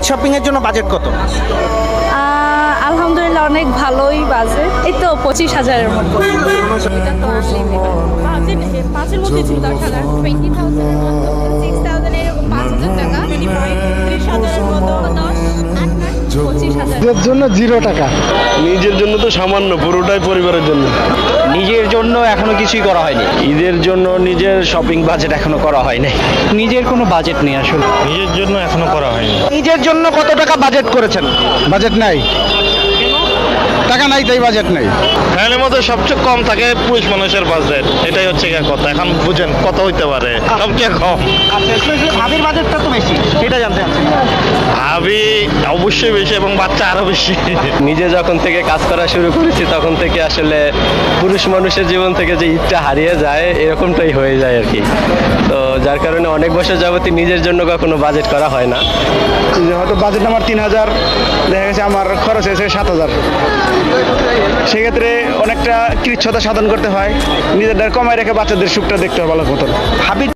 Shopping এর জন্য budget কত? আলহামদুলিল্লাহ অনেক ভালোই বাজেট, এই তো 25,000-এর মতো। পাঁচের মধ্যে ছিল 10,000, 20,000 6,000 এরকম 5,000 টাকা 30,000 মতো 25,000 এর জন্য 0 টাকা। নিজের জন্য তো সামান্য, পুরোটাই পরিবারের জন্য। নিজের জন্য এখনো কিছুই করা হয়নি। ঈদের জন্য নিজের শপিং বাজেট এখনো করা হয়নি। নিজের কোনো বাজেট নেই আসলে। নিজের জন্য এখনো করা হয়নি। নিজের জন্য কত টাকা বাজেট করেছেন? বাজেট নাই, টাকা নাই তাই বাজেট নাই। ফ্যামিলির মধ্যে সবচেয়ে কম থাকে পুরুষ মানুষের বাজেট, এটাই হচ্ছে কি কথা। এখন বুঝেন কত হইতে পারে, সবচেয়ে কম। আচ্ছা, ভাবির বাজেটটা তো বেশি, সেটা জানতে চাচ্ছি। আমি অবশ্যই বেশি এবং বাচ্চা আরো বেশি। নিজে যখন থেকে কাজ করা শুরু করেছি তখন থেকে আসলে পুরুষ মানুষের জীবন থেকে যে ঈদটা হারিয়ে যায় এরকমটাই হয়ে যায় আর কি। তো যার কারণে অনেক বছর যাবতীয় নিজের জন্য কখনো বাজেট করা হয় না। হয়তো বাজেট আমার 3,000, দেখা গেছে আমার খরচ হয়েছে 7,000। সেক্ষেত্রে অনেকটা কৃচ্ছতা সাধন করতে হয়, নিজেদের কমায় রেখে বাচ্চাদের সুখটা দেখতে হয় ভালো মতন। ভাবির